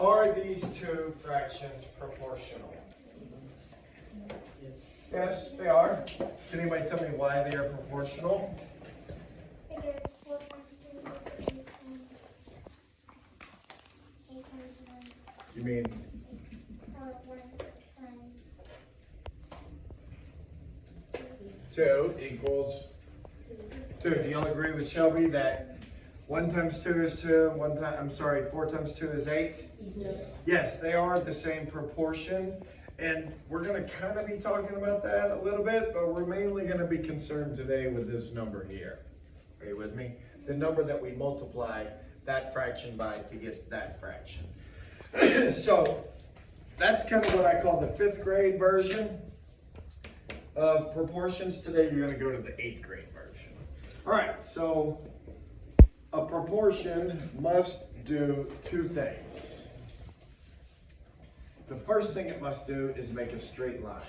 are these two fractions proportional? Yes, they are. Can anybody tell me why they are proportional? Because 4 times 2 is 8, and 8 times 1, You mean 1 times 2 equals 2. Do y'all agree with Shelby that 1 times 2 is 2, 4 times 2 is 8? No. Yes, they are the same proportion. And we're going to kind of be talking about that a little bit, but we're mainly going to be concerned today with this number here. Are you with me? The number that we multiply that fraction by to get that fraction. So that's kind of what I call the 5th grade version of proportions. Today you're going to go to the 8th grade version. All right, so a proportion must do 2 things. The first thing it must do is make a straight line.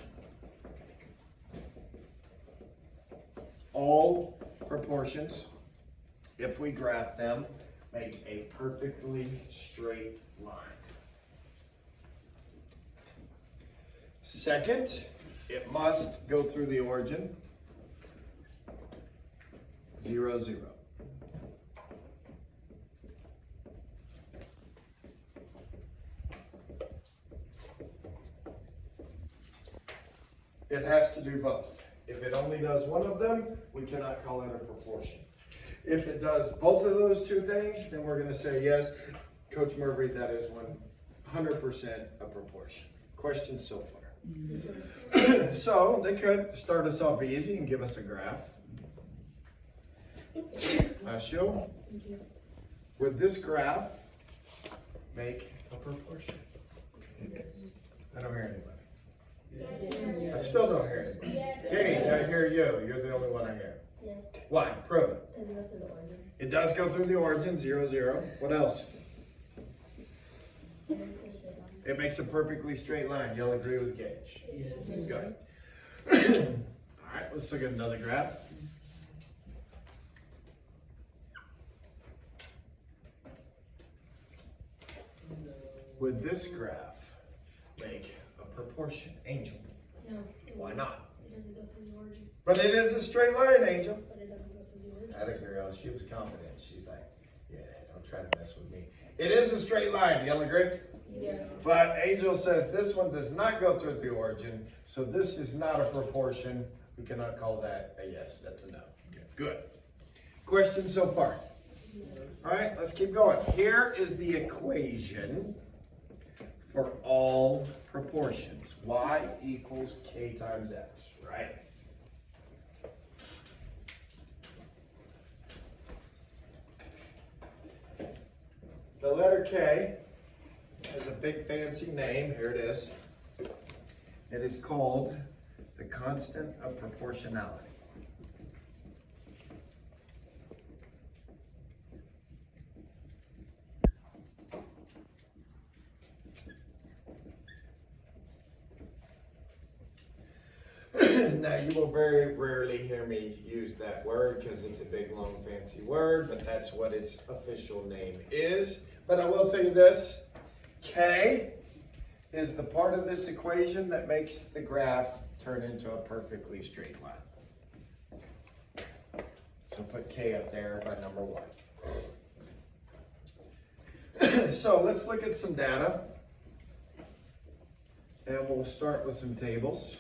All proportions, if we graph them, make a perfectly straight line. Second, it must go through the origin, 0, 0. It has to do both. If it only does one of them, we cannot call it a proportion. If it does both of those 2 things, then we're going to say, yes, Coach Murphree, that is 100% a proportion. Questions so far? So they could start us off easy and give us a graph. Show. Would this graph make a proportion? I don't hear anybody. I still don't hear anybody. Gage, I hear you. You're the only one I hear. Yes. Why? Prove it. Because it goes to the origin. It does go through the origin, 0, 0. What else? It makes a perfectly straight line. You'll agree with Gage? Yes. Good. All right, let's look at another graph. Would this graph make a proportion, Angel? No. Why not? It doesn't go through the origin. But it is a straight line, Angel. But it doesn't go through the origin. That a girl, she was confident. She's like, yeah, don't try to mess with me. It is a straight line, y'all agree? Yeah. But Angel says this one does not go through the origin, so this is not a proportion. We cannot call that a yes, that's a no. Okay, good. Questions so far? All right, let's keep going. Here is the equation for all proportions. Y equals K times X, right? The letter K has a big fancy name. Here it is. It is called the constant of proportionality. Now, you will very rarely hear me use that word because it's a big, long, fancy word, but that's what its official name is. But I will tell you this, K is the part of this equation that makes the graph turn into a perfectly straight line. So put K up there by number 1. So let's look at some data. And we'll start with some tables.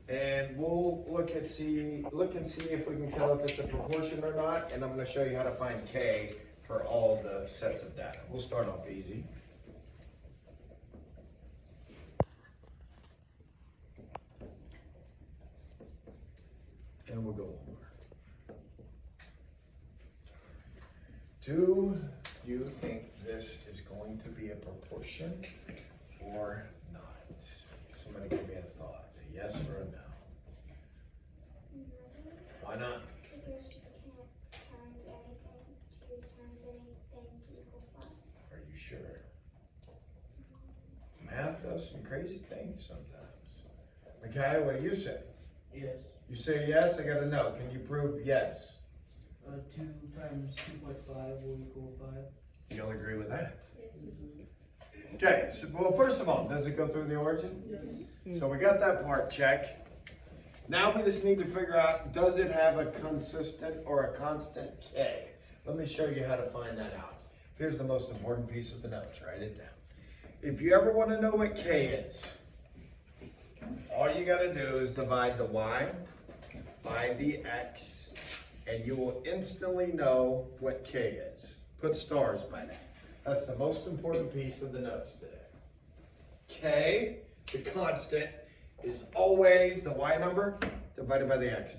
And we'll look and see if we can tell if it's a proportion or not. And I'm going to show you how to find K for all the sets of data. We'll start off easy. And we'll go one more. Do you think this is going to be a proportion or not? Somebody give me a thought. A yes or a no? Why not? Because you can't times anything 2 times anything to equal 5. Are you sure? Math does some crazy things sometimes. Okay, what do you say? Yes. You say yes, I gotta know. Can you prove yes? 2 times 2.5 will equal 5. You'll agree with that? Okay, so, well, first of all, does it go through the origin? Yes. So we got that part check. Now we just need to figure out, does it have a consistent or a constant K? Let me show you how to find that out. Here's the most important piece of the notes, write it down. If you ever want to know what K is, all you got to do is divide the Y by the X, and you will instantly know what K is. Put stars by that. That's the most important piece of the notes today. K, the constant, is always the Y number divided by the X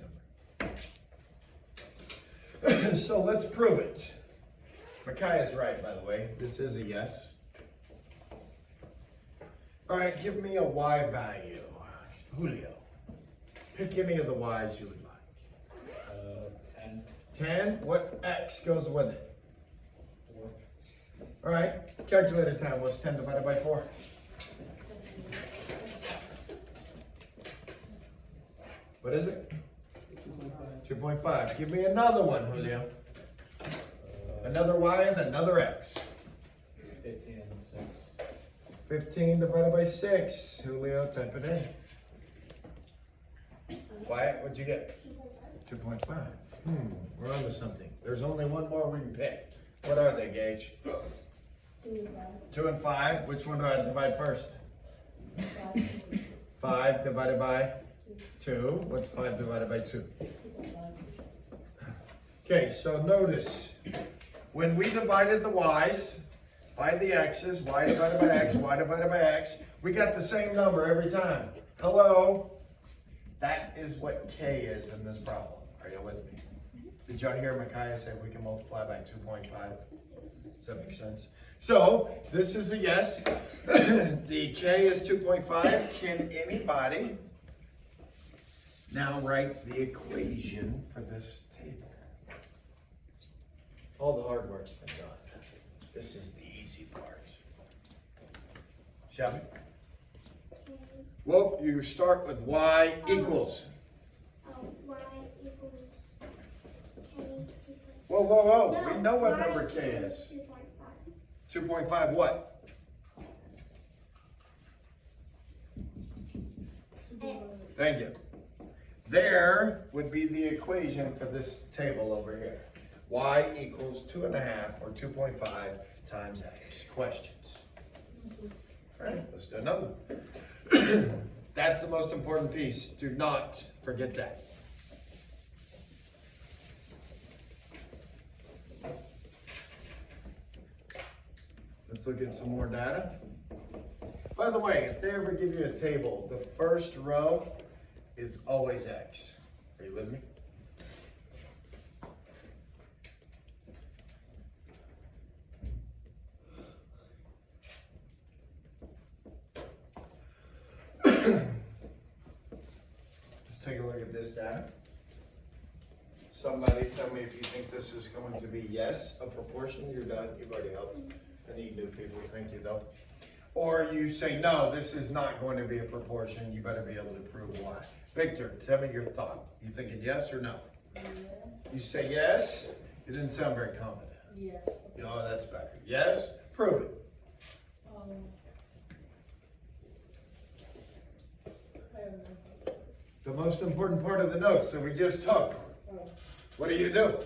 number. So let's prove it. Micaiah's right, by the way. This is a yes. All right, give me a Y value. Julio, pick any of the Y's you would like. 10. 10, what X goes with it? 4. All right, calculator time. What's 10 divided by 4? What is it? 2.5. Give me another one, Julio. Another Y and another X. 15 and 6. 15 divided by 6. Julio, type it in. Wyatt, what'd you get? 2.5. We're on to something. There's only one more we can pick. What are they, Gage? 2 and 5. Which one do I divide first? 5 divided by 2. What's 5 divided by 2? Okay, so notice, when we divided the Y's by the X's, Y divided by X, Y divided by X, we got the same number every time. Hello? That is what K is in this problem. Are you with me? Did y'all hear Micaiah say we can multiply by 2.5? Does that make sense? So, this is a yes. The K is 2.5. Can anybody now write the equation for this table? All the hard work's been done. This is the easy part. Shall we? Well, you start with Y equals. Y equals K 2.5. Whoa, whoa, whoa. No, We know what Y number K equals is. 2.5. 2.5 what? X. Thank you. There would be the equation for this table over here. Y equals 2.5 or 2.5 times X. Questions? All right, let's do another one. That's the most important piece. Do not forget that. Let's look at some more data. By the way, if they ever give you a table, the first row is always X. Are you with me? Let's take a look at this data. Somebody tell me if you think this is going to be yes, a proportion. You're done. You've already helped. I need new people. Thank you, though. Or you say, no, this is not going to be a proportion. You better be able to prove why. Victor, tell me your thought. You thinking yes or no? Yeah. You say yes? You didn't sound very confident. Yeah. Oh, that's better. Yes? Prove it. I don't know. The most important part of the notes that we just took. Oh, What do you do?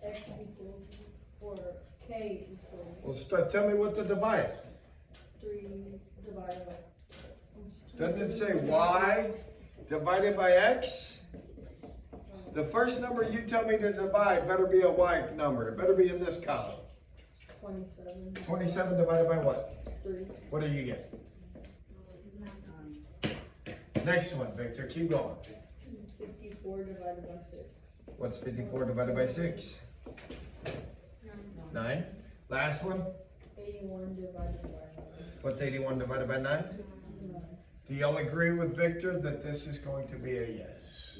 X equals, or K equals Well, tell me what to divide. 3 divided by. Doesn't it say Y divided by X? The first number you tell me to divide better be a Y number. It better be in this column. 27. 27 divided by what? 3. What do you get? Next one, Victor. Keep going. 54 divided by 6. What's 54 divided by 6? 9. Last one. 81 divided by 9. What's 81 divided by 9? Do y'all agree with Victor that this is going to be a yes?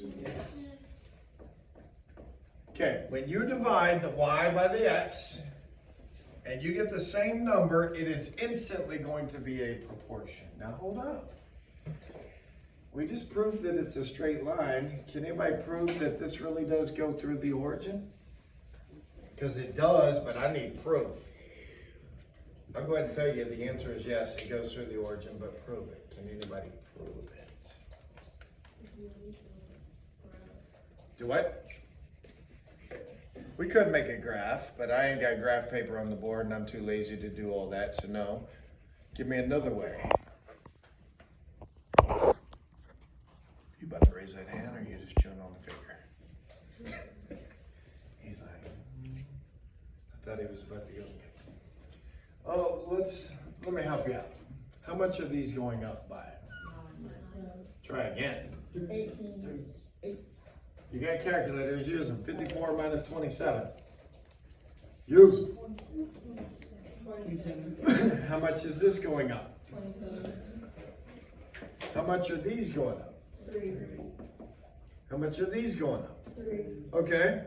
Okay, when you divide the Y by the X and you get the same number, it is instantly going to be a proportion. Now hold up. We just proved that it's a straight line. Can anybody prove that this really does go through the origin? Because it does, but I need proof. I'll go ahead and tell you, the answer is yes, it goes through the origin, but prove it. Can anybody prove it? Do what? We could make a graph, but I ain't got graph paper on the board and I'm too lazy to do all that, so no. Give me another way. You about to raise that hand or you just chewing on the finger? He's like, I thought he was about to go. Oh, let me help you out. How much are these going up by? Try again. 18. You got calculators, use them. 54 minus 27. Use them. 27. How much is this going up? 27. How much are these going up? 3. How much are these going up? 3. Okay,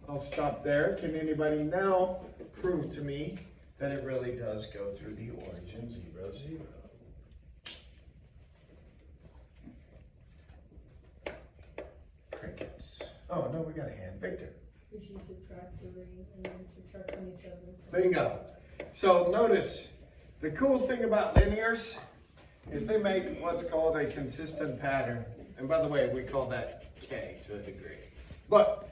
I'll stop there. Can anybody now prove to me that it really does go through the origin 0, 0? Crickets. Oh, no, we got a hand. Victor. You should subtract 3 and then subtract 27. Bingo. So notice, the cool thing about linears is they make what's called a consistent pattern. And by the way, we call that K to a degree. But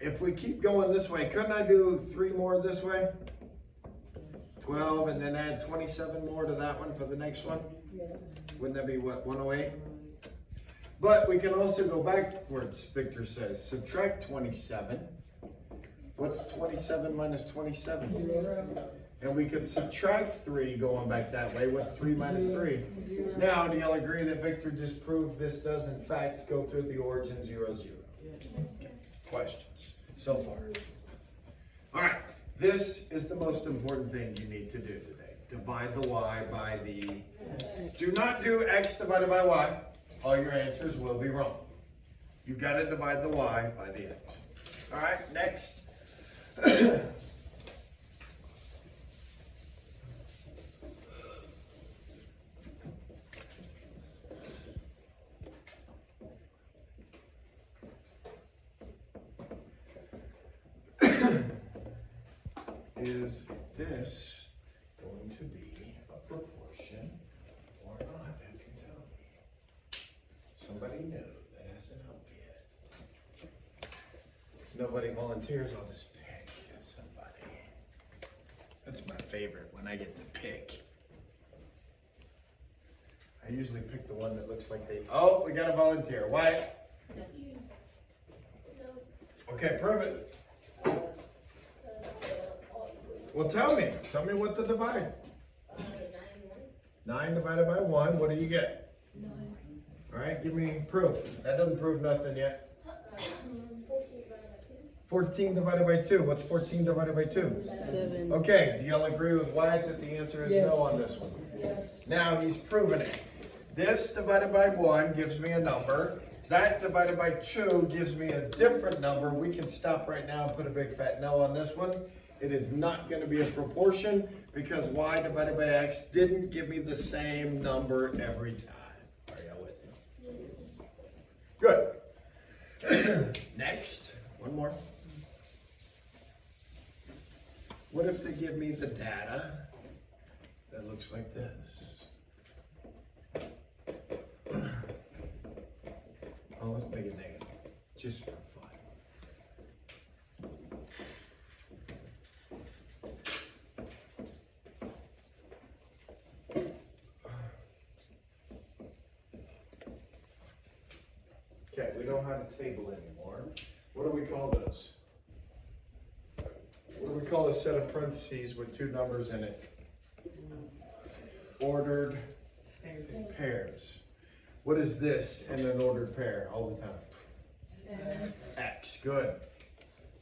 if we keep going this way, couldn't I do 3 more this way? 12 and then add 27 more to that one for the next one? Yeah. Wouldn't that be what, 108? But we can also go backwards, Victor says. Subtract 27. What's 27 minus 27? 0. And we could subtract 3 going back that way. What's 3 minus 3? 0. Now, do y'all agree that Victor just proved this does in fact go through the origin 0, 0? Yes, sir. Questions so far? All right, this is the most important thing you need to do today. Divide the y by the... Do not do x divided by y. All your answers will be wrong. You got to divide the y by the x. All right, next. Is this going to be a proportion or not? Who can tell me? Somebody new that hasn't helped yet. If nobody volunteers, I'll just pick somebody. That's my favorite, when I get to pick. I usually pick the one that looks like they... Oh, we got a volunteer. Wyatt? Okay, prove it. Well, tell me what to divide. 9 divided by 1, what do you get? 9. All right, give me proof. That doesn't prove nothing yet. 14 divided by 2. What's 14 divided by 2? 7. Okay, do y'all agree with Wyatt that the answer is no on this one? Yes. Now he's proven it. This divided by 1 gives me a number. That divided by 2 gives me a different number. We can stop right now and put a big fat no on this one. It is not going to be a proportion because y divided by x didn't give me the same number every time. Are y'all with me? Yes, sir. Good. Next, one more. What if they give me the data that looks like this? Oh, let's make it negative, just for fun. Okay, we don't have a table anymore. What do we call this? What do we call a set of parentheses with 2 numbers in it? Ordered pairs. What is this in an ordered pair all the time? X, good.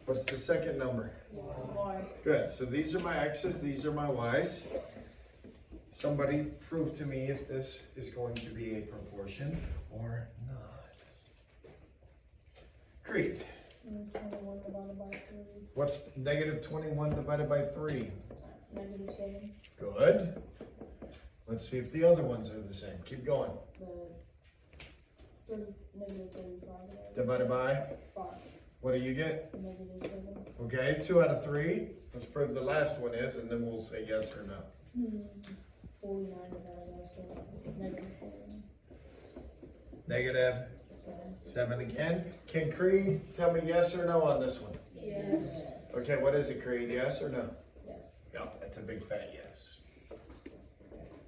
What's the second number? Y. Good, so these are my X's, these are my Y's. Somebody prove to me if this is going to be a proportion or not. Creed. 21 divided by 3. What's negative 21 divided by 3? Negative 7. Good. Let's see if the other ones are the same. Keep going. Negative 35. Divided by What do you get? -7. Okay, 2 out of 3. Let's prove the last one is, and then we'll say yes or no. 49 divided by 7, -49. Negative 7. 7 again. Can Creed tell me yes or no on this one? Yes. Okay, what is it, Creed? Yes or no? Yes. Yeah, that's a big fat yes.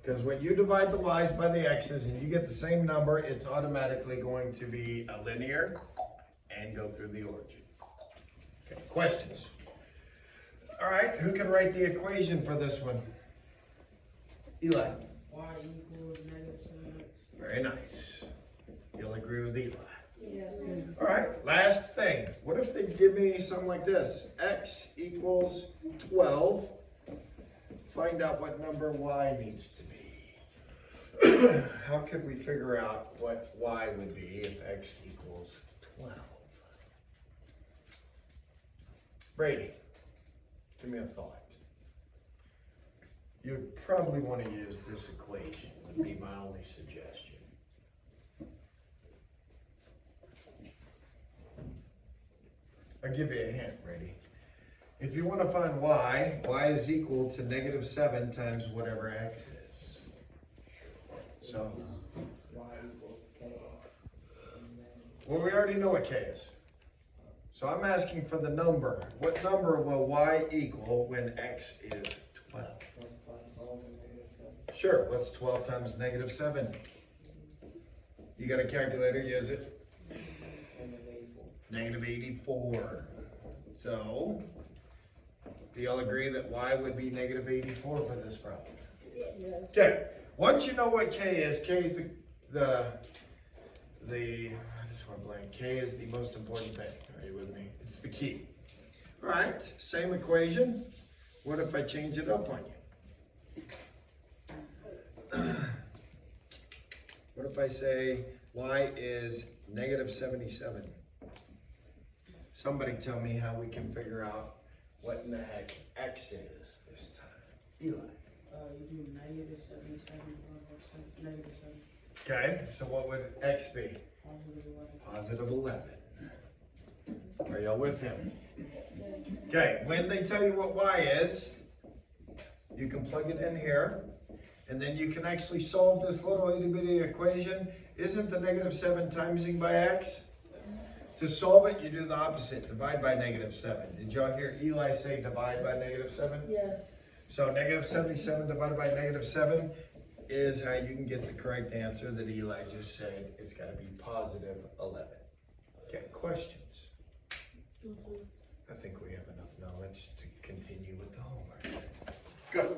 Because when you divide the y's by the x's and you get the same number, it's automatically going to be a linear and go through the origin. Okay, questions? All right, who can write the equation for this one? Eli. Y equals -7x. Very nice. You'll agree with Eli. Yes. All right, last thing. What if they give me something like this? X equals 12. Find out what number y needs to be. How could we figure out what y would be if x equals 12? Brady, give me a thought. You'd probably want to use this equation, would be my only suggestion. I'll give you a hint, Brady. If you want to find y is equal to -7 times whatever x is. So, Y equals K. And then well, we already know what k is. So I'm asking for the number. What number will y equal when x is 12? 1 plus 12 and -7. Sure, what's 12 times -7? You got a calculator, use it. -84. So, do y'all agree that y would be -84 for this problem? Yes. Okay, once you know what k is I just want to blank. K is the most important thing. Are you with me? It's the key. All right, same equation. What if I change it up on you? What if I say y is -77? Somebody tell me how we can figure out what in the heck x is this time. Eli. You do -77 + -7. Okay, so what would x be? Positive 11. +11. Are y'all with him? Okay, when they tell you what y is, you can plug it in here, and then you can actually solve this little itty bitty equation. Isn't the -7 timesing by x? To solve it, you do the opposite, divide by -7. Did y'all hear Eli say divide by -7? Yes. So -77 divided by -7 is how you can get the correct answer that Eli just said. It's got to be +11. Okay, questions? I think we have enough knowledge to continue with the homework. Good.